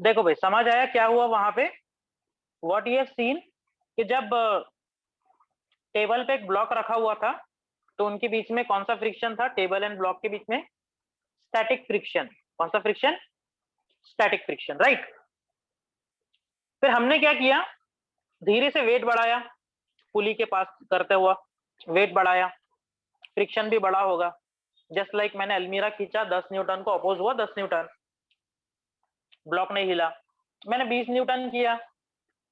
देखो भाई समझ आया क्या हुआ वहां पे? व्हाट यू हैव सीन कि जब टेबल पे एक ब्लॉक रखा हुआ था तो उनके बीच में कौन सा फ्रिक्शन था? टेबल एंड ब्लॉक के बीच में स्टैटिक फ्रिक्शन। कौन सा फ्रिक्शन? Static friction, right. फिर हमने क्या किया, धीरे से वेट बढ़ाया, पुली के पास करते हुआ वेट बढ़ाया, फ्रिक्शन भी बड़ा होगा। जस्ट लाइक मैंने अलमीरा खींचा 10 न्यूटन को, अपोज हुआ 10 न्यूटन, ब्लॉक नहीं हिला। मैंने 20 न्यूटन किया,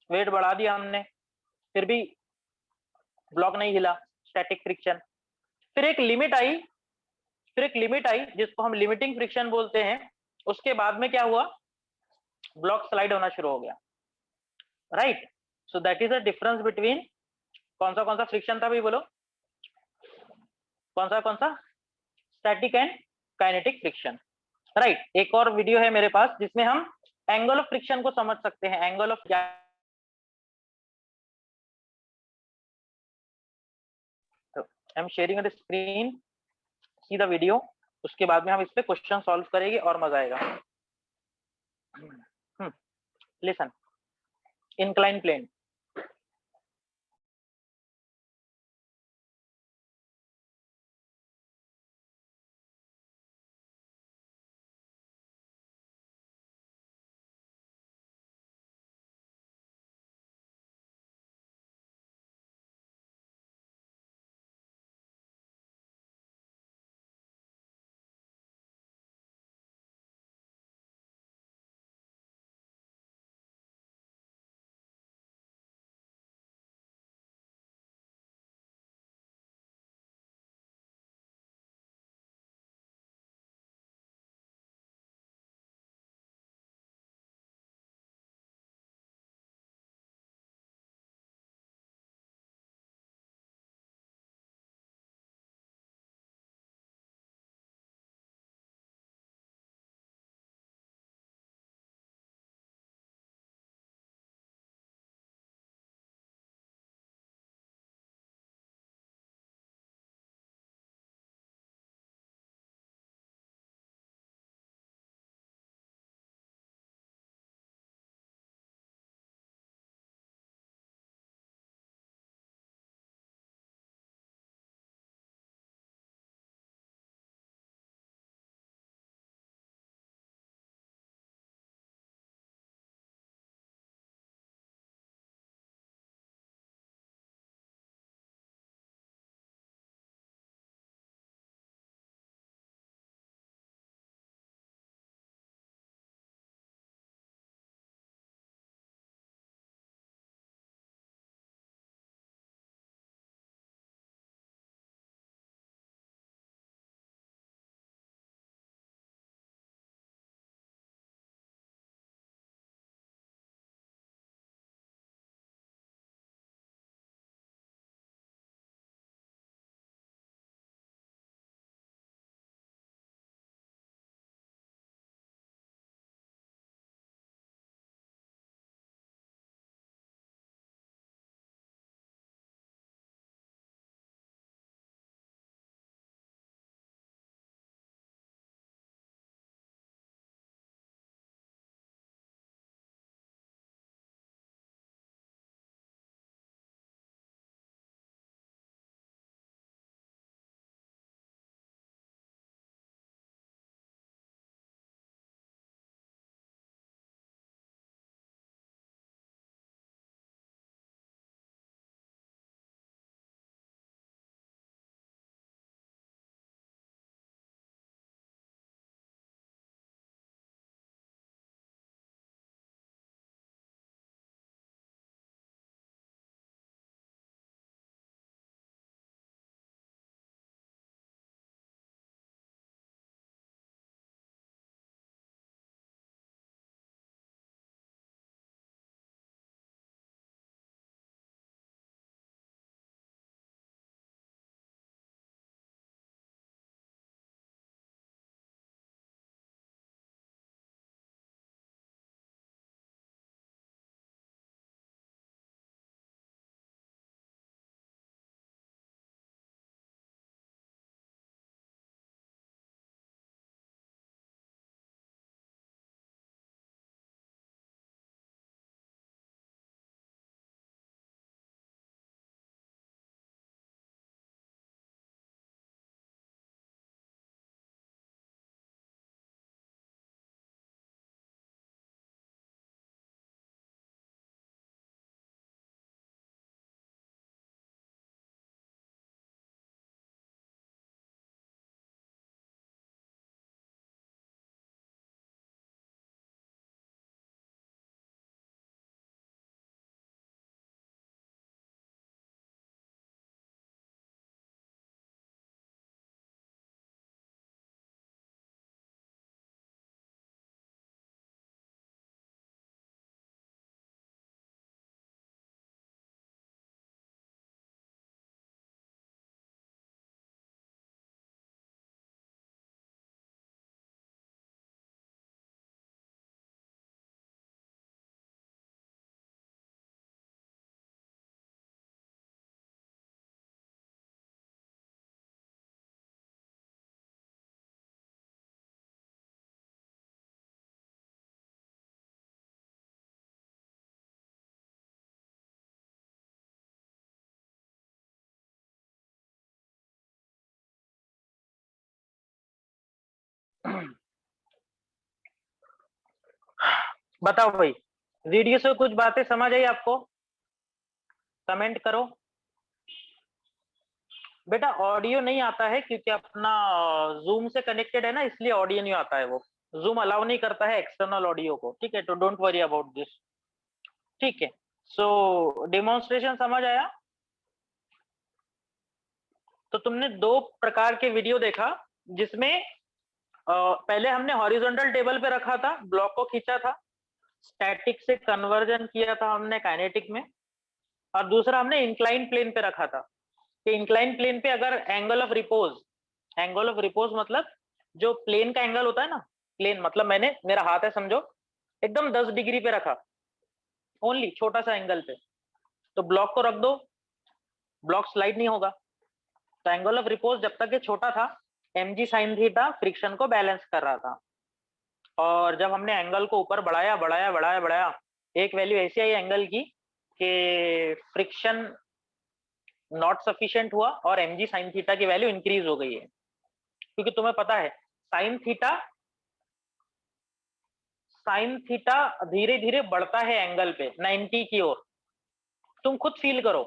वेट बढ़ा दिया हमने, फिर भी ब्लॉक नहीं हिला, स्टैटिक फ्रिक्शन। फिर एक लिमिट आई, जिसको हम लिमिटिंग फ्रिक्शन बोलते हैं। उसके बाद में क्या हुआ, ब्लॉक स्लाइड होना शुरू हो गया, right. So that is the difference between कौन सा फ्रिक्शन था भाई बोलो? कौन सा? Static and kinetic friction, right. एक और वीडियो है मेरे पास जिसमें हम एंगल ऑफ फ्रिक्शन को समझ सकते हैं। एंगल ऑफ क्या, I am sharing the screen, see the video. उसके बाद में हम इस पे क्वेश्चन सॉल्व करेंगे और मजा आएगा। लिसन, inclined plane, बताओ भाई, वीडियो से कुछ बातें समझ आई आपको? कमेंट करो। बेटा ऑडियो नहीं आता है क्योंकि अपना जूम से कनेक्टेड है ना, इसलिए ऑडियो नहीं आता है। वो जूम अलाउ नहीं करता है एक्सटर्नल ऑडियो को, ठीक है? तो डोंट वरी अबाउट दिस, ठीक है? सो डेमोन्स्ट्रेशन समझ आया? तो तुमने दो प्रकार के वीडियो देखा, जिसमें पहले हमने हॉरिजॉन्टल टेबल पे रखा था, ब्लॉक को खींचा था, स्टैटिक से कन्वर्जन किया था हमने काइनेटिक में, और दूसरा हमने इंक्लाइन प्लेन पे रखा था कि इंक्लाइन प्लेन पे अगर एंगल ऑफ रिपोज मतलब जो प्लेन का एंगल होता है ना, प्लेन मतलब मैंने, मेरा हाथ है समझो, एकदम 10 डिग्री पे रखा, ओनली छोटा सा एंगल पे, तो ब्लॉक को रख दो, ब्लॉक स्लाइड नहीं होगा। तो एंगल ऑफ रिपोज जब तक ये छोटा था, mg sin थीटा फ्रिक्शन को बैलेंस कर रहा था, और जब हमने एंगल को ऊपर बढ़ाया बढ़ाया बढ़ाया बढ़ाया, एक वैल्यू ऐसी आई एंगल की कि फ्रिक्शन नॉट सफिशिएंट हुआ और mg sin थीटा की वैल्यू इंक्रीज हो गई है, क्योंकि तुम्हें पता है साइन थीटा धीरे धीरे बढ़ता है एंगल पे 90 की ओर। तुम खुद फील करो,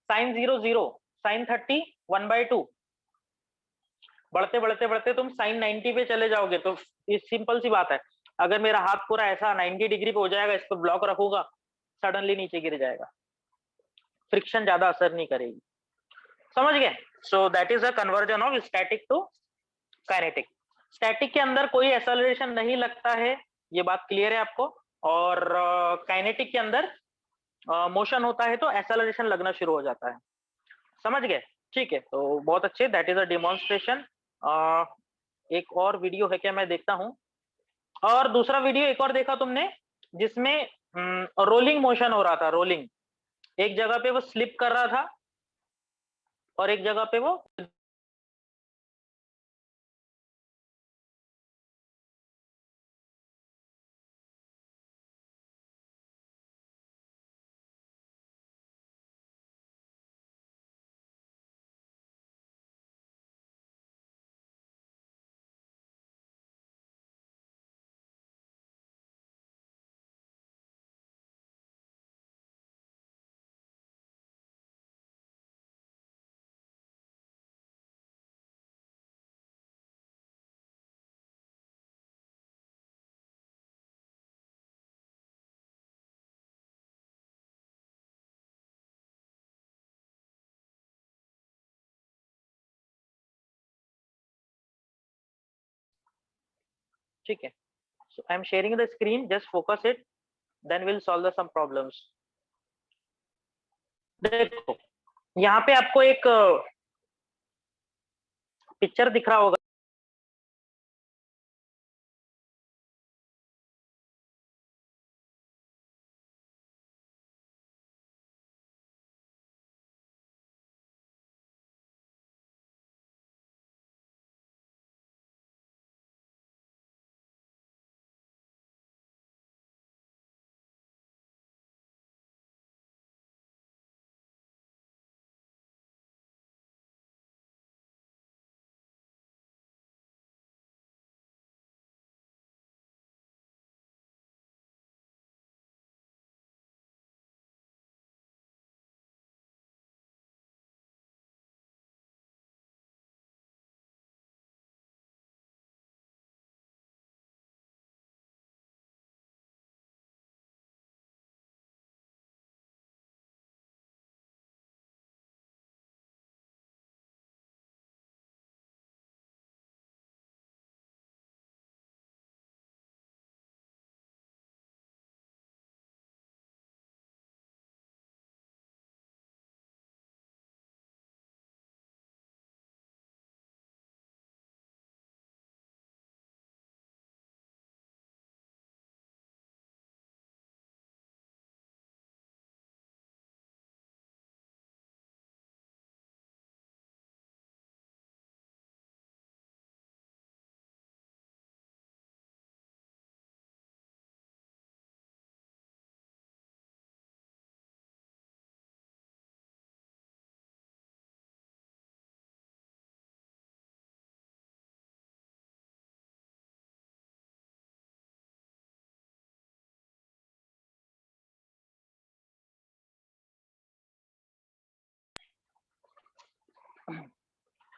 साइन 0 0, साइन 30 1/2, बढ़ते बढ़ते बढ़ते तुम साइन 90 पे चले जाओगे। तो इस सिंपल सी बात है, अगर मेरा हाथ पूरा ऐसा 90 डिग्री पे हो जाएगा, इस पर ब्लॉक रखूंगा, सडनली नीचे गिर जाएगा, फ्रिक्शन ज्यादा असर नहीं करेगी। समझ गए? So that is a conversion of static to kinetic. Static के अंदर कोई एक्सेलरेशन नहीं लगता है, ये बात क्लियर है आपको? और काइनेटिक के अंदर मोशन होता है तो एक्सेलरेशन लगना शुरू हो जाता है। समझ गए? ठीक है, तो बहुत अच्छे, दैट इज अ डेमोन्स्ट्रेशन। एक और वीडियो है क्या, मैं देखता हूँ। और दूसरा वीडियो एक और देखा तुमने, जिसमें रोलिंग मोशन हो रहा था, रोलिंग, एक जगह पे वो स्लिप कर रहा था और एक जगह पे वो ठीक है, so I am sharing the screen, just focus it, then we'll solve the some problems. देखो, यहाँ पे आपको एक पिक्चर दिख रहा होगा।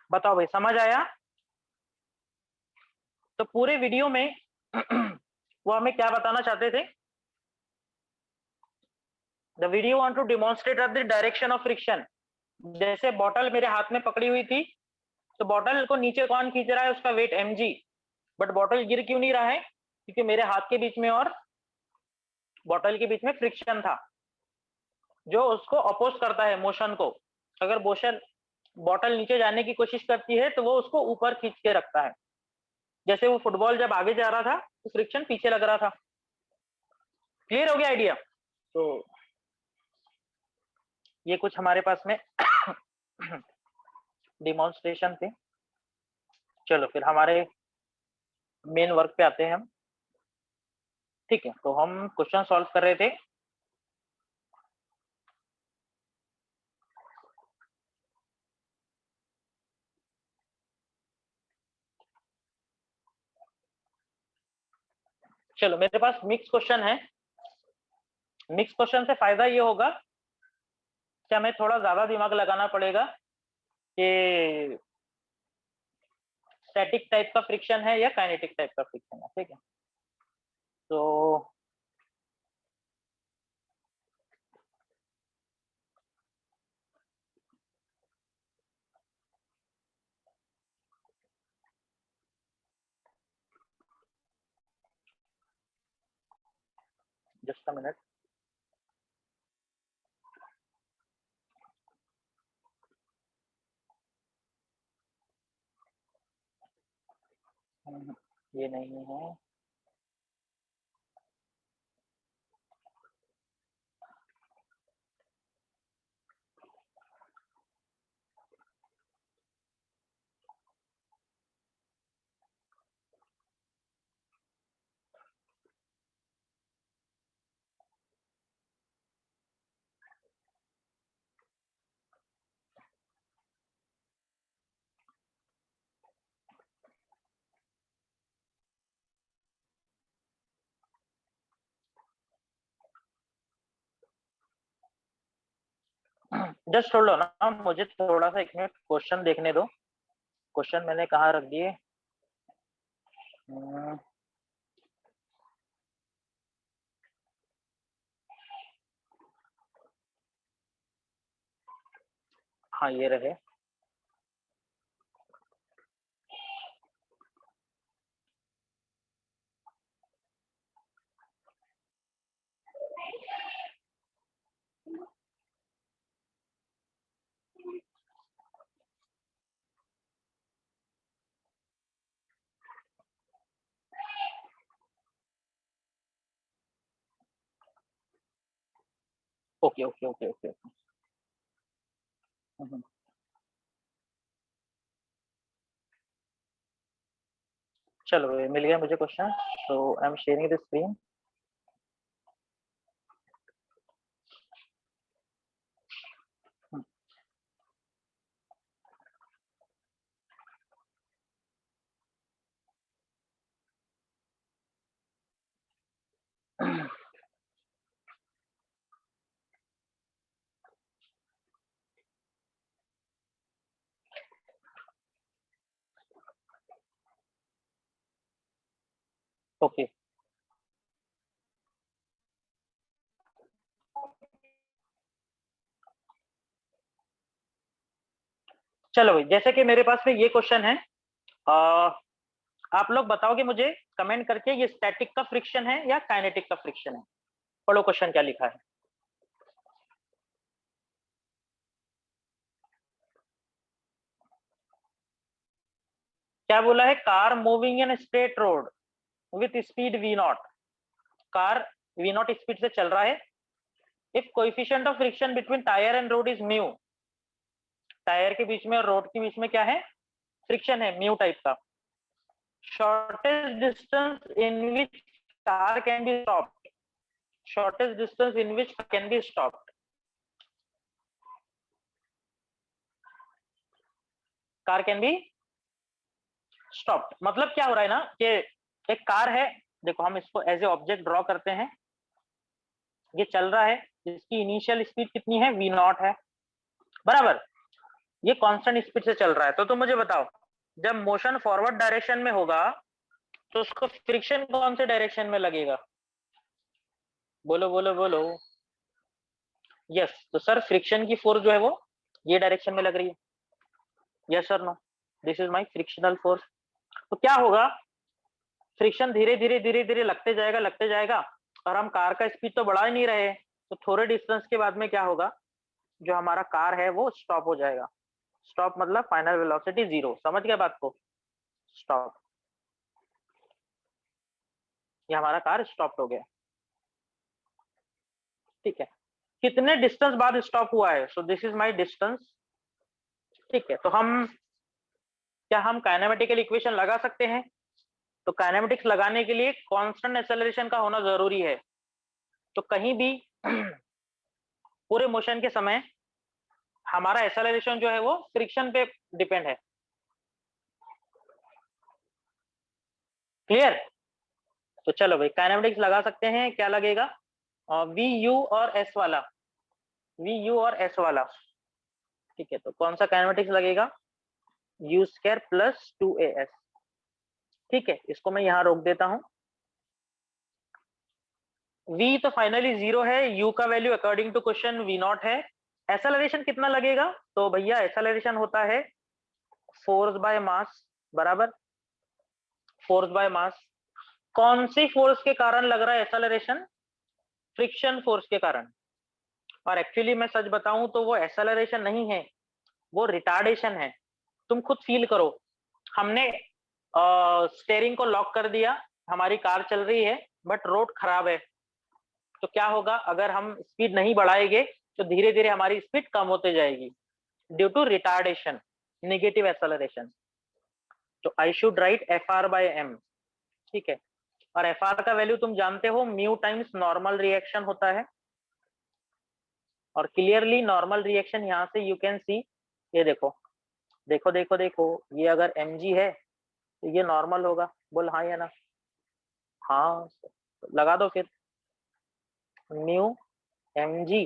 बताओ भाई, समझ आया? तो पूरे वीडियो में वो हमें क्या बताना चाहते थे? The video want to demonstrate the direction of friction. जैसे बॉटल मेरे हाथ में पकड़ी हुई थी, तो बॉटल को नीचे कौन खींच रहा है? उसका वेट mg, बट बॉटल गिर क्यों नहीं रहा है? क्योंकि मेरे हाथ के बीच में और बॉटल के बीच में फ्रिक्शन था, जो उसको अपोज करता है मोशन को। अगर मोशन बॉटल नीचे जाने की कोशिश करती है तो वो उसको ऊपर खींच के रखता है। जैसे वो फुटबॉल जब आगे जा रहा था तो फ्रिक्शन पीछे लग रहा था। क्लियर हो गया आइडिया? तो ये कुछ हमारे पास में डिमॉन्स्ट्रेशन थे। चलो फिर हमारे मेन वर्क पे आते हैं हम। ठीक है, तो हम क्वेश्चन सॉल्व कर रहे थे। चलो, मेरे पास मिक्स क्वेश्चन है। मिक्स क्वेश्चन से फायदा ये होगा कि हमें थोड़ा ज्यादा दिमाग लगाना पड़ेगा कि स्टैटिक टाइप का फ्रिक्शन है या काइनेटिक टाइप का फ्रिक्शन है। ठीक है, तो जस्ट अ मिनट। ये नहीं है। जस्ट होल्ड ऑन ना, मुझे थोड़ा सा 1 मिनट क्वेश्चन देखने दो। क्वेश्चन मैंने कहाँ रख दिए? हाँ, ये रहे। Okay okay okay okay. चलो, मिल गया मुझे question. So I am sharing the screen. Okay, चलो भाई, जैसे कि मेरे पास में ये क्वेश्चन है। आप लोग बताओगे मुझे कमेंट करके, ये स्टैटिक का फ्रिक्शन है या काइनेटिक का फ्रिक्शन है? पढ़ो क्वेश्चन क्या लिखा है। क्या बोला है? Car moving in straight road with speed v0। Car v0 speed से चल रहा है। If coefficient of friction between tyre and road is mu. Tyre के बीच में और रोड के बीच में क्या है? फ्रिक्शन है, म्यू टाइप का। Shortest distance in which car can be stopped. Shortest distance in which can be stopped. Car can be stopped मतलब क्या हो रहा है ना, कि एक कार है। देखो, हम इसको एज ए ऑब्जेक्ट ड्रॉ करते हैं। ये चल रहा है, इसकी इनिशियल स्पीड कितनी है? v0 है, बराबर। ये कांस्टेंट स्पीड से चल रहा है। तो तुम मुझे बताओ, जब मोशन फॉरवर्ड डायरेक्शन में होगा तो उसको फ्रिक्शन कौन से डायरेक्शन में लगेगा? बोलो बोलो बोलो। यस, तो सर फ्रिक्शन की फोर्स जो है वो ये डायरेक्शन में लग रही है। यस और no, this is my frictional force. तो क्या होगा, फ्रिक्शन धीरे धीरे धीरे धीरे लगते जाएगा, और हम कार का स्पीड तो बढ़ा ही नहीं रहे, तो थोड़े डिस्टेंस के बाद में क्या होगा, जो हमारा कार है वो स्टॉप हो जाएगा। स्टॉप मतलब फाइनल वेलोसिटी जीरो। समझ गए बात को? स्टॉप, ये हमारा कार स्टॉप हो गया। ठीक है, कितने डिस्टेंस बाद स्टॉप हुआ है? So this is my distance. ठीक है, तो हम क्या हम काइनेमेटिकल इक्वेशन लगा सकते हैं? तो काइनेमेटिक्स लगाने के लिए कांस्टेंट एक्सेलरेशन का होना जरूरी है। तो कहीं भी पूरे मोशन के समय हमारा एक्सेलरेशन जो है वो फ्रिक्शन पे डिपेंड है। क्लियर? तो चलो भाई काइनेमेटिक्स लगा सकते हैं। क्या लगेगा? वी यू और एस वाला, वी यू और एस वाला। ठीक है, तो कौन सा काइनेमेटिक्स लगेगा? You square plus 2as। ठीक है, इसको मैं यहाँ रोक देता हूँ। v तो फाइनली जीरो है, u का value according to question v naught है। एक्सेलरेशन कितना लगेगा? तो भैया एक्सेलरेशन होता है फोर्स बाय मास, बराबर फोर्स बाय मास। कौन सी फोर्स के कारण लग रहा है एक्सेलरेशन? फ्रिक्शन फोर्स के कारण। और एक्चुअली मैं सच बताऊं तो वो एक्सेलरेशन नहीं है, वो रिटार्डेशन है। तुम खुद फील करो, हमने स्टेयरिंग को लॉक कर दिया, हमारी कार चल रही है बट रोड खराब है, तो क्या होगा, अगर हम स्पीड नहीं बढ़ाएंगे तो धीरे धीरे हमारी स्पीड कम होते जाएगी due to retardation, negative acceleration. तो I should write F R by M. ठीक है, और एफ आर का वैल्यू तुम जानते हो, म्यू टाइम्स नॉर्मल रिएक्शन होता है। और क्लियरली नॉर्मल रिएक्शन यहाँ से यू कैन सी, ये देखो देखो देखो देखो, ये अगर mg है तो ये नॉर्मल होगा। बोल हाँ या ना? हाँ, लगा दो फिर, mu mg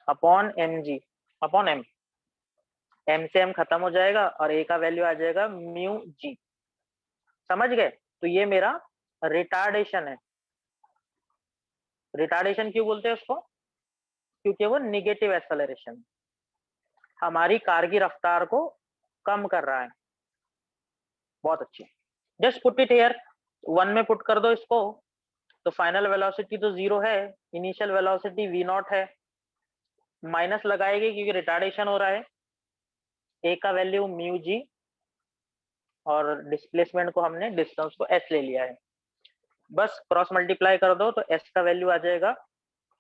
upon mg upon m। m से m खत्म हो जाएगा और a का वैल्यू आ जाएगा म्यू g। समझ गए? तो ये मेरा रिटार्डेशन है। रिटार्डेशन क्यों बोलते हैं उसको? क्योंकि वो निगेटिव एक्सेलरेशन हमारी कार की रफ्तार को कम कर रहा है। बहुत अच्छी, just put it here, one में पुट कर दो इसको। तो फाइनल वेलोसिटी तो जीरो है, इनिशियल वेलोसिटी वी नॉट है, माइनस लगाएगी क्योंकि रिटार्डेशन हो रहा है, ए का वैल्यू म्यू जी, और डिस्प्लेसमेंट को हमने डिस्टेंस को एस ले लिया है। बस क्रॉस मल्टीप्लाई कर दो तो एस का वैल्यू आ जाएगा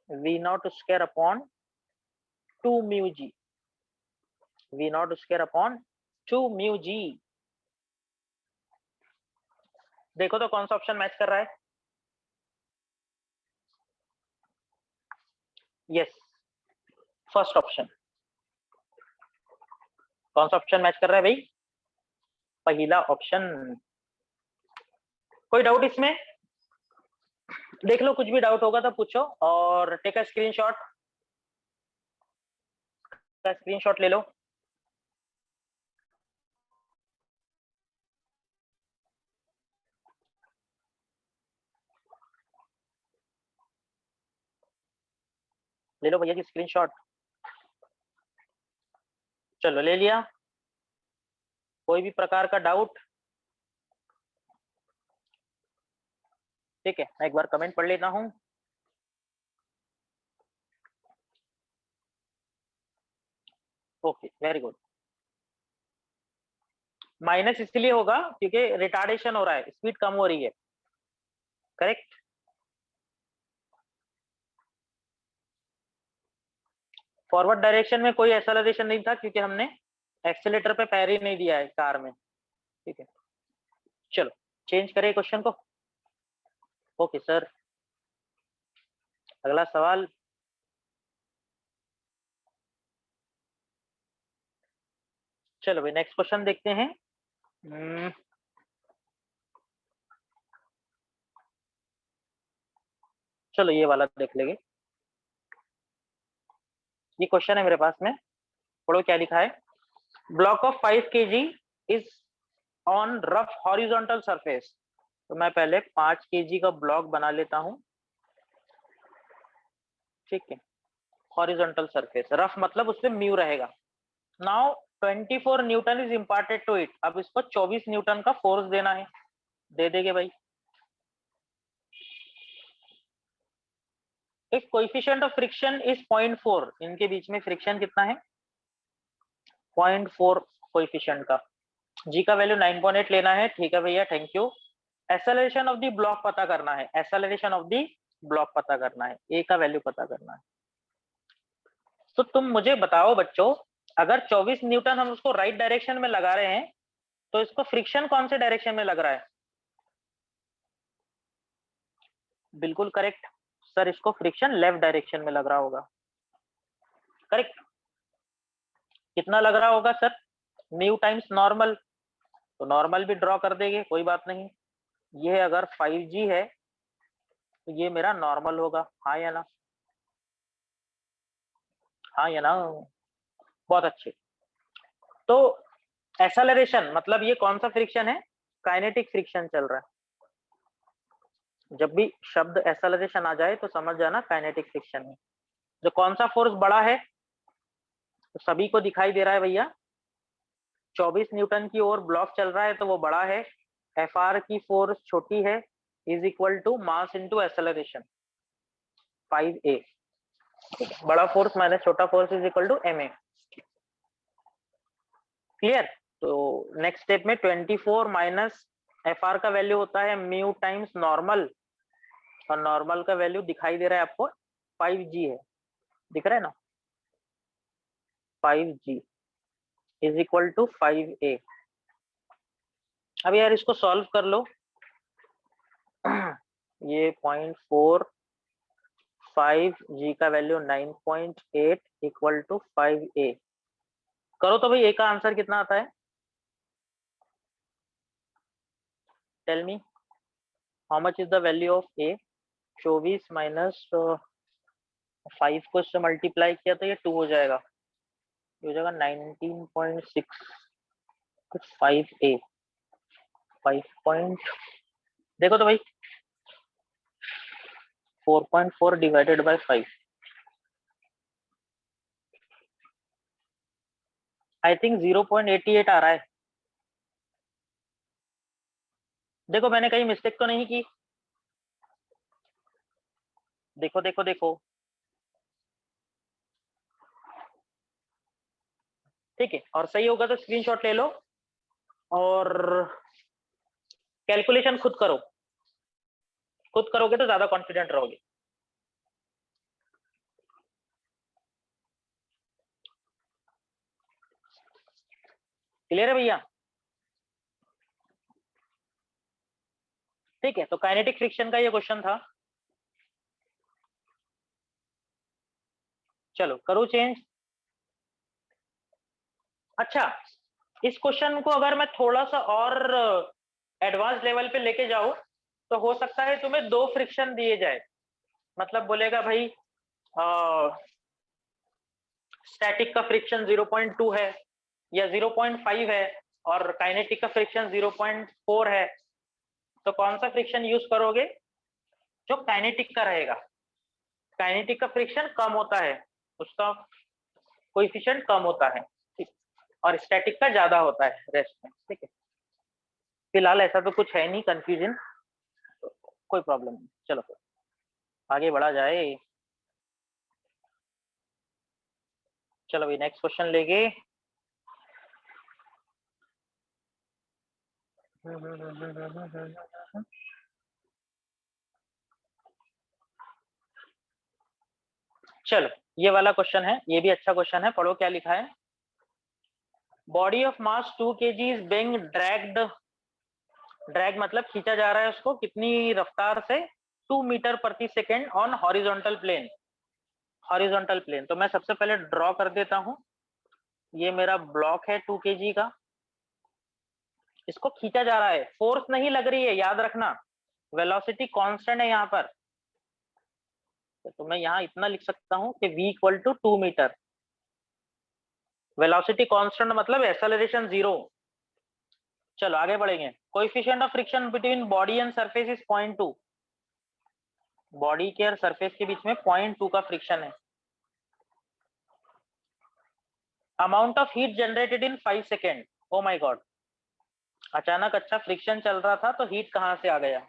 V naught square upon 2 mu G, V naught square upon 2 mu G. देखो तो कौन सा ऑप्शन मैच कर रहा है? Yes, first option. कौन सा ऑप्शन मैच कर रहा है भाई? पहला ऑप्शन। कोई डाउट इसमें? देख लो, कुछ भी डाउट होगा तो पूछो, और टेक अ स्क्रीनशॉट, का स्क्रीनशॉट ले लो। ले लो भैया जी स्क्रीनशॉट। चलो ले लिया। कोई भी प्रकार का डाउट? ठीक है, मैं एक बार कमेंट पढ़ लेता हूँ। Okay, very good. माइनस इसलिए होगा क्योंकि रिटार्डेशन हो रहा है, स्पीड कम हो रही है। करेक्ट। फॉरवर्ड डायरेक्शन में कोई एक्सेलरेशन नहीं था क्योंकि हमने एक्सेलेटर पे पैर ही नहीं दिया है कार में। ठीक है, चलो चेंज करें क्वेश्चन को। ओके सर, अगला सवाल। चलो भाई नेक्स्ट क्वेश्चन देखते हैं। चलो ये वाला देख लेंगे। ये क्वेश्चन है मेरे पास में, पढ़ो क्या लिखा है। Block of 5 kg is on rough horizontal surface. तो मैं पहले 5 kg का ब्लॉक बना लेता हूं, ठीक है। हॉरिजॉन्टल सरफेस, रफ मतलब उसपे म्यू रहेगा। Now 24 newton is imparted to it. अब इसको 24 न्यूटन का फोर्स देना है, दे देंगे भाई। If coefficient of friction is 0.4, इनके बीच में फ्रिक्शन कितना है? 0.4 कोएफिशिएंट का। जी का वैल्यू 9.8 लेना है, ठीक है भैया, thank you. Acceleration of the block पता करना है, एक्सेलरेशन ऑफ द ब्लॉक पता करना है, ए का वैल्यू पता करना है। तो तुम मुझे बताओ बच्चों, अगर 24 न्यूटन हम उसको राइट डायरेक्शन में लगा रहे हैं, तो इसको फ्रिक्शन कौन से डायरेक्शन में लग रहा है? बिल्कुल करेक्ट सर, इसको फ्रिक्शन लेफ्ट डायरेक्शन में लग रहा होगा, करेक्ट। कितना लग रहा होगा सर? म्यू टाइम्स नॉर्मल, तो नॉर्मल भी ड्रॉ कर देंगे, कोई बात नहीं। ये अगर 5G है तो ये मेरा नॉर्मल होगा, हाँ या ना? हाँ या ना? बहुत अच्छे। तो एक्सेलरेशन मतलब ये कौन सा फ्रिक्शन है? काइनेटिक फ्रिक्शन चल रहा है। जब भी शब्द एक्सेलरेशन आ जाए तो समझ जाना काइनेटिक फ्रिक्शन है। जो कौन सा फोर्स बड़ा है? तो सभी को दिखाई दे रहा है भैया, 24 न्यूटन की ओर ब्लॉक चल रहा है तो वो बड़ा है। एफ की फोर्स छोटी है, is equal to mass into acceleration 5a। बड़ा फोर्स माइनस छोटा force is equal to ma। Clear? तो नेक्स्ट स्टेप में 24 माइनस एफ का वैल्यू होता है म्यू टाइम्स नॉर्मल, और नॉर्मल का वैल्यू दिखाई दे रहा है आपको 5G है, दिख रहा है ना? 5G is equal to 5a। अब यार इसको सॉल्व कर लो। ये 0.45G का वैल्यू 9.8 इक्वल टू 5a। करो तो भाई a का आंसर कितना आता है? Tell me how much is the value of a? 24 minus 5 को इससे मल्टीप्लाई किया तो ये 2 हो जाएगा, ये हो जाएगा 19.6 5a। 5 पॉइंट देखो तो भाई, 4.4 डिवाइडेड बाय 5, आई थिंक 0.88 आ रहा है। देखो मैंने कहीं मिस्टेक तो नहीं की? देखो देखो देखो, ठीक है। और सही होगा तो स्क्रीनशॉट ले लो और कैलकुलेशन खुद करो, खुद करोगे तो ज्यादा कॉन्फिडेंट रहोगे। क्लियर है भैया? ठीक है, तो काइनेटिक फ्रिक्शन का ये क्वेश्चन था। चलो करो चेंज। अच्छा, इस क्वेश्चन को अगर मैं थोड़ा सा और एडवांस लेवल पे लेके जाऊं तो हो सकता है तुम्हें 2 फ्रिक्शन दिए जाए। मतलब बोलेगा भाई स्टैटिक का फ्रिक्शन 0.2 है या 0.5 है और काइनेटिक का फ्रिक्शन 0.4 है, तो कौन सा फ्रिक्शन यूज करोगे? जो काइनेटिक का रहेगा। काइनेटिक का फ्रिक्शन कम होता है, उसका कोएफिशिएंट कम होता है, ठीक। और स्टैटिक का ज्यादा होता है रेस्ट में, ठीक है। फिलहाल ऐसा तो कुछ है नहीं कंफ्यूजन, तो कोई प्रॉब्लम नहीं। चलो आगे बढ़ा जाए। चलो भाई नेक्स्ट क्वेश्चन लेंगे। चलो ये वाला क्वेश्चन है, ये भी अच्छा क्वेश्चन है, पढ़ो क्या लिखा है। Body of mass 2 kg is being dragged, drag मतलब खींचा जा रहा है उसको कितनी रफ्तार से? 2 मीटर प्रति second on horizontal plane. Horizontal plane तो मैं सबसे पहले ड्रॉ कर देता हूं। ये मेरा ब्लॉक है 2 kg का, इसको खींचा जा रहा है, फोर्स नहीं लग रही है, याद रखना। वेलोसिटी कांस्टेंट है यहाँ पर। तो मैं यहाँ इतना लिख सकता हूँ कि v equal to 2 meter. Velocity constant मतलब एक्सेलरेशन 0। चलो आगे बढ़ेंगे। Coefficient of friction between body and surface is 0.2। Body के और सरफेस के बीच में 0.2 का फ्रिक्शन है। Amount of heat generated in 5 second. Oh my God, अचानक अच्छा फ्रिक्शन चल रहा था तो हीट कहां से आ गया?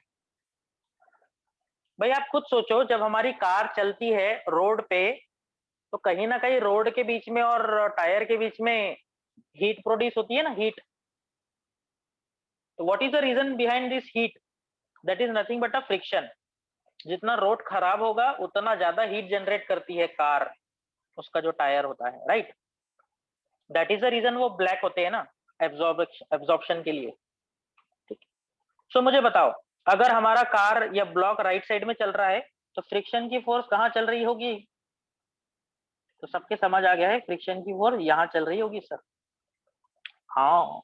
भाई आप खुद सोचो, जब हमारी कार चलती है रोड पे तो कहीं ना कहीं रोड के बीच में और टायर के बीच में हीट प्रोड्यूस होती है ना, हीट। तो what is the reason behind this heat? That is nothing but a friction. जितना रोड खराब होगा उतना ज्यादा हीट जनरेट करती है कार, उसका जो टायर होता है, right. That is the reason वो ब्लैक होते हैं ना, एब्जॉर्प्शन के लिए। ठीक। सो मुझे बताओ, अगर हमारा कार या ब्लॉक राइट साइड में चल रहा है तो फ्रिक्शन की फोर्स कहाँ चल रही होगी? तो सबके समझ आ गया है, फ्रिक्शन की फोर्स यहाँ चल रही होगी सर। हाँ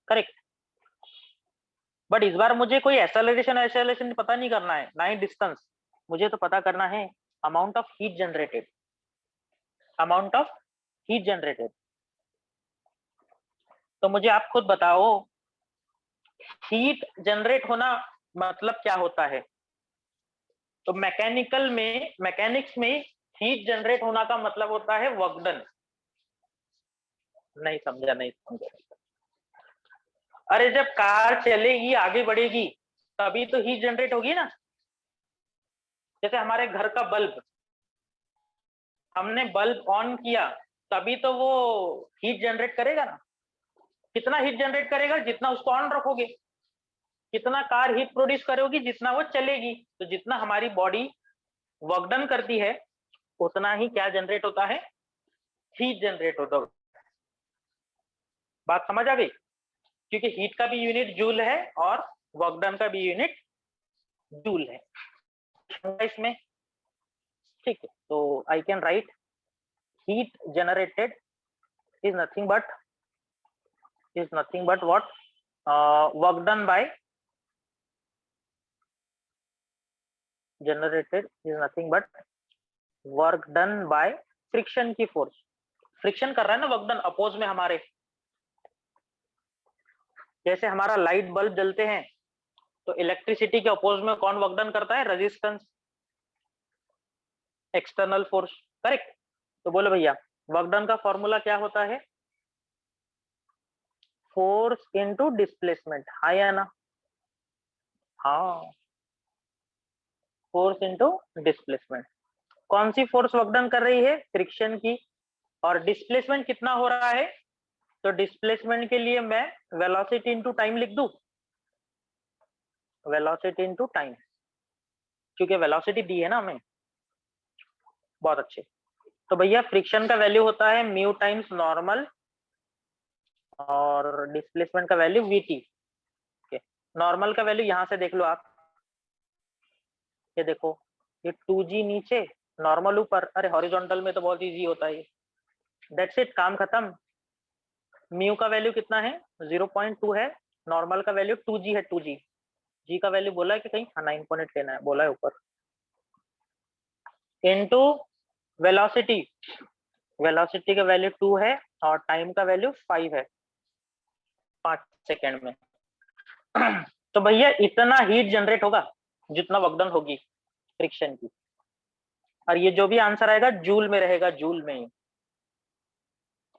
करेक्ट। बट इस बार मुझे कोई एक्सेलरेशन पता नहीं करना है, ना ही डिस्टेंस। मुझे तो पता करना है amount of heat generated. Amount of heat generated. तो मुझे आप खुद बताओ, हीट जनरेट होना मतलब क्या होता है? तो मैकेनिक्स में हीट जनरेट होना का मतलब होता है वर्क डन। नहीं समझा, नहीं समझा। अरे जब कार चलेगी, आगे बढ़ेगी, तभी तो हीट जनरेट होगी ना। जैसे हमारे घर का बल्ब, हमने बल्ब ऑन किया तभी तो वो हीट जनरेट करेगा ना। कितना हीट जनरेट करेगा? जितना उसको ऑन रखोगे। कितना कार हीट प्रोड्यूस करोगी? जितना वो चलेगी। तो जितना हमारी बॉडी वर्क डन करती है उतना ही क्या जनरेट होता है? हीट जनरेट होता है। बात समझ आ गई? क्योंकि हीट का भी यूनिट जूल है और वर्क डन का भी यूनिट जूल है इसमें। ठीक है, तो I can write heat generated is nothing but what work done by generated is nothing but work done by friction की फोर्स। फ्रिक्शन कर रहा है ना वर्क डन, अपोज में हमारे। जैसे हमारा लाइट बल्ब जलते हैं तो इलेक्ट्रिसिटी के अपोज में कौन वर्क डन करता है? Resistance, external force. करेक्ट। तो बोलो भैया, वर्क डन का फॉर्मूला क्या होता है? Force into displacement. हाँ या ना? हाँ, फोर्स इनटू डिस्प्लेसमेंट। कौन सी फोर्स वर्क डन कर रही है? फ्रिक्शन की। और डिस्प्लेसमेंट कितना हो रहा है? तो डिस्प्लेसमेंट के लिए मैं वेलोसिटी इनटू टाइम लिख दूं। वेलोसिटी इनटू टाइम, क्योंकि वेलोसिटी दी है ना हमें। बहुत अच्छे। तो भैया फ्रिक्शन का वैल्यू होता है म्यू टाइम्स नॉर्मल और डिस्प्लेसमेंट का वैल्यू वीटी। नॉर्मल का वैल्यू यहां से देख लो आप, ये देखो, ये 2g नीचे, नॉर्मल ऊपर। अरे हॉरिजॉन्टल में तो बहुत इजी होता है। दैट्स इट, काम खत्म। म्यू का वैल्यू कितना है? 0.2 है। नॉर्मल का वैल्यू 2g है। 2g, जी का वैल्यू बोला है कि कहीं? हाँ 9 पॉइंट लेना है, बोला है ऊपर। इनटू वेलोसिटी, वेलोसिटी का वैल्यू 2 है और टाइम का वैल्यू 5 है, 5 सेकेंड में। तो भैया इतना हीट जनरेट होगा जितना वर्क डन होगी फ्रिक्शन की। और ये जो भी आंसर आएगा जूल में रहेगा, जूल में,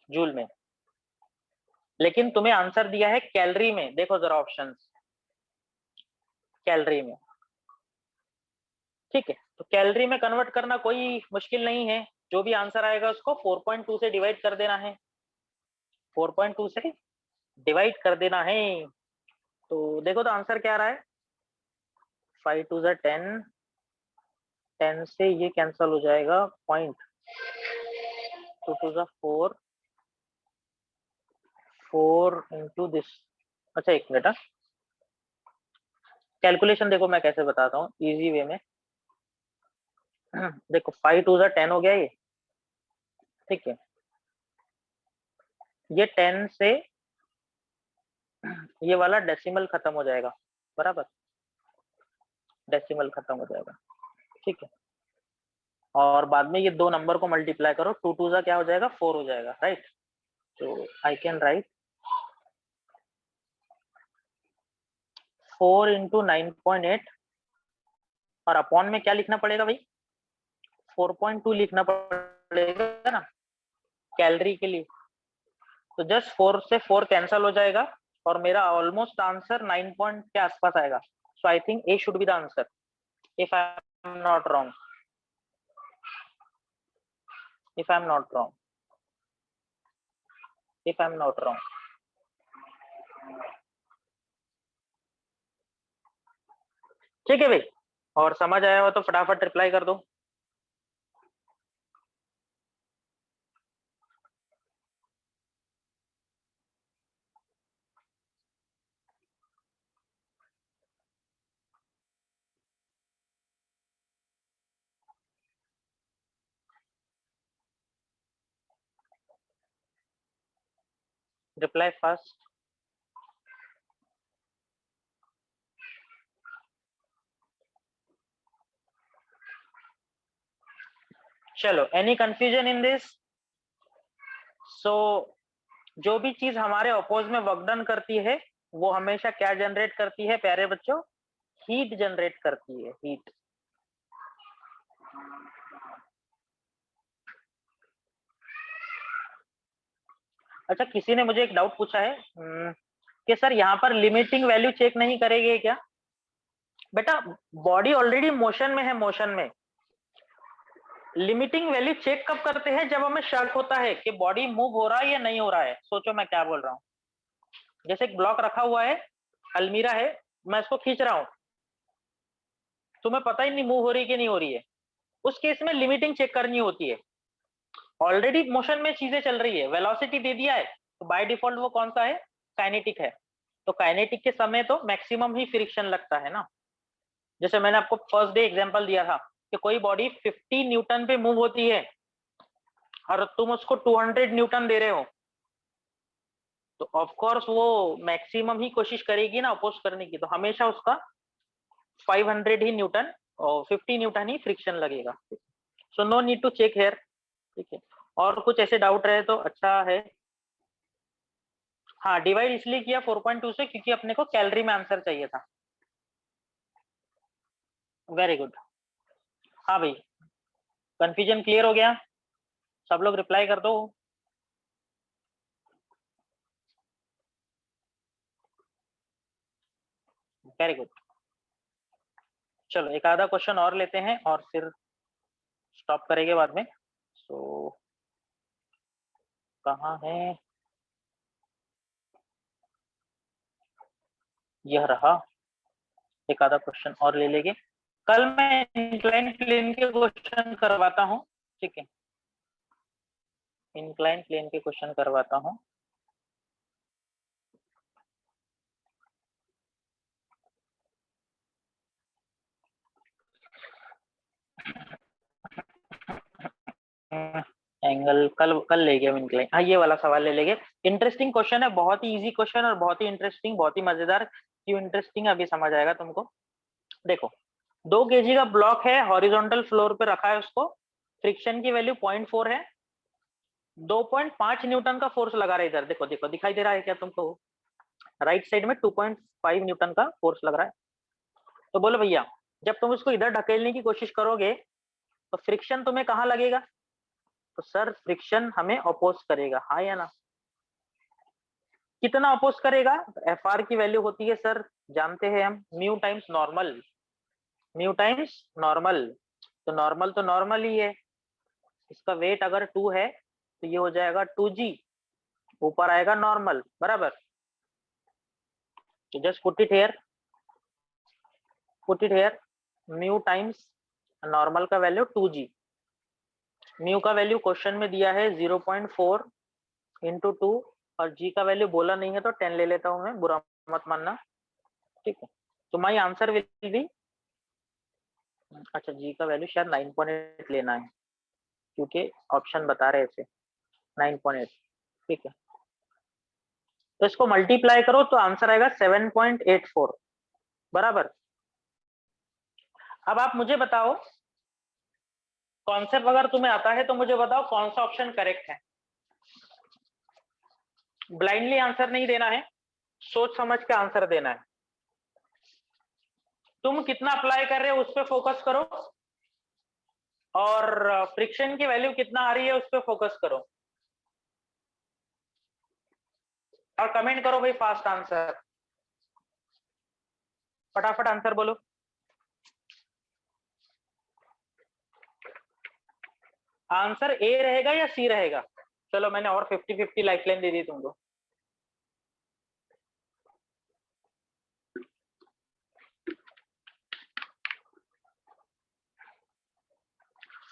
जूल में। लेकिन तुम्हें आंसर दिया है कैलोरी में। देखो जरा ऑप्शंस, कैलोरी में। ठीक है, तो कैलोरी में कन्वर्ट करना कोई मुश्किल नहीं है। जो भी आंसर आएगा उसको 4.2 से डिवाइड कर देना है। 4.2 से डिवाइड कर देना है। तो देखो तो आंसर क्या आ रहा है? 5 2 10, 10 से ये कैंसिल हो जाएगा, पॉइंट 2 2 4, 4 इंटू दिस। अच्छा एक मिनट, कैलकुलेशन देखो मैं कैसे बताता हूँ इजी वे में। देखो 5 2 10 हो गया ये। ठीक है, ये 10 से ये वाला डेसिमल खत्म हो जाएगा, बराबर, डेसिमल खत्म हो जाएगा। ठीक है, और बाद में ये दो नंबर को मल्टीप्लाई करो, 2 2 जा क्या हो जाएगा 4 हो जाएगा, राइट। तो आई कैन राइट 4 इंटू 9.8 और अपॉन में क्या लिखना पड़ेगा भाई 4.2 लिखना पड़ेगा ना कैलोरी के लिए। तो जस्ट 4 से 4 कैंसल हो जाएगा और मेरा ऑलमोस्ट आंसर 9 पॉइंट के आसपास आएगा। So I think A should be the answer if I am not wrong, if I'm not wrong, if I'm not wrong। ठीक है भाई, और समझ आया हो तो फटाफट रिप्लाई कर दो। Reply fast. चलो, एनी कंफ्यूजन इन दिस? सो जो भी चीज हमारे अपोज में वर्क डन करती है वो हमेशा क्या जनरेट करती है प्यारे बच्चों? हीट जनरेट करती है, हीट। अच्छा, किसी ने मुझे एक डाउट पूछा है कि सर यहाँ पर लिमिटिंग वैल्यू चेक नहीं करेंगे क्या? बेटा बॉडी ऑलरेडी मोशन में है, मोशन में। लिमिटिंग वैल्यू चेक कब करते हैं? जब हमें शक होता है कि बॉडी मूव हो रहा है या नहीं हो रहा है। सोचो मैं क्या बोल रहा हूँ। जैसे एक ब्लॉक रखा हुआ है, अलमीरा है, मैं इसको खींच रहा हूँ, तुम्हें पता ही नहीं मूव हो रही कि नहीं हो रही है। उस केस में लिमिटिंग चेक करनी होती है। ऑलरेडी मोशन में चीजें चल रही है, वेलोसिटी दे दिया है, तो बाय डिफॉल्ट वो कौन सा है? काइनेटिक है। तो काइनेटिक के समय तो मैक्सिमम ही फ्रिक्शन लगता है ना। जैसे मैंने आपको फर्स्ट डे एग्जांपल दिया था कि कोई बॉडी 50 न्यूटन पे मूव होती है और तुम उसको 200 न्यूटन दे रहे हो, तो ऑफ कोर्स वो मैक्सिमम ही कोशिश करेगी ना अपोज करने की, तो हमेशा उसका 500 ही न्यूटन और 50 न्यूटन ही फ्रिक्शन लगेगा। So no need to check here. ठीक है, और कुछ ऐसे डाउट रहे तो अच्छा है। हाँ, डिवाइड इसलिए किया 4.2 से क्योंकि अपने को कैलोरी में आंसर चाहिए था। Very good. हाँ भाई, कंफ्यूजन क्लियर हो गया? सब लोग रिप्लाई कर दो। Very good. चलो एक आधा क्वेश्चन और लेते हैं और फिर स्टॉप करेंगे बाद में। सो कहाँ है? यह रहा। एक आधा क्वेश्चन और ले लेंगे। कल मैं इंक्लाइन प्लेन के क्वेश्चन करवाता हूँ। ठीक है, इंक्लाइन प्लेन के क्वेश्चन करवाता हूँ। एंगल कल ले गए इंक्लाइन। हाँ, ये वाला सवाल ले लेंगे। इंटरेस्टिंग क्वेश्चन है, बहुत ही इजी क्वेश्चन और बहुत ही इंटरेस्टिंग, बहुत ही मजेदार। क्यों इंटरेस्टिंग अभी समझ आएगा तुमको। देखो, 2 kg का ब्लॉक है, हॉरिजॉन्टल फ्लोर पे रखा है उसको, फ्रिक्शन की वैल्यू 0.4 है, 2.5 न्यूटन का फोर्स लगा रहा है इधर। देखो देखो, दिखाई दे रहा है क्या तुमको? राइट साइड में 2.5 न्यूटन का फोर्स लग रहा है। तो बोलो भैया, जब तुम उसको इधर ढकेलने की कोशिश करोगे तो फ्रिक्शन तुम्हें कहाँ लगेगा? तो सर फ्रिक्शन हमें अपोज करेगा, हाँ या ना? कितना अपोज करेगा? एफ आर की वैल्यू होती है सर, जानते हैं हम, mu times normal. Mu times normal, तो नॉर्मल ही है। इसका वेट अगर 2 है तो ये हो जाएगा 2g, ऊपर आएगा नॉर्मल, बराबर। तो just put it here, mu times normal का वैल्यू 2g। म्यू का वैल्यू क्वेश्चन में दिया है 0.4 इंटू 2, और जी का वैल्यू बोला नहीं है तो 10 ले लेता हूं मैं, बुरा मत मानना। ठीक है, तो माई आंसर विल बी, अच्छा जी का वैल्यू शायद 9.8 लेना है क्योंकि ऑप्शन बता रहे थे 9.8। ठीक है, तो इसको मल्टीप्लाई करो तो आंसर आएगा 7.84, बराबर। अब आप मुझे बताओ कॉन्सेप्ट अगर तुम्हें आता है तो मुझे बताओ कौन सा ऑप्शन करेक्ट है। ब्लाइंडली आंसर नहीं देना है, सोच समझ के आंसर देना है। तुम कितना अप्लाई कर रहे हो उस पर फोकस करो, और फ्रिक्शन की वैल्यू कितना आ रही है उस पर फोकस करो, और कमेंट करो भाई फास्ट आंसर, फटाफट आंसर बोलो। आंसर ए रहेगा या सी रहेगा? चलो मैंने और 50-50 लाइफलाइन दे दी तुमको।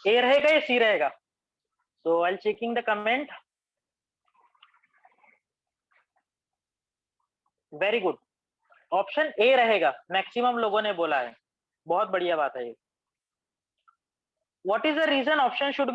ए रहेगा या सी रहेगा? So I am checking the comment. Very good, option A रहेगा, मैक्सिमम लोगों ने बोला है, बहुत बढ़िया बात है ये। What is the reason option should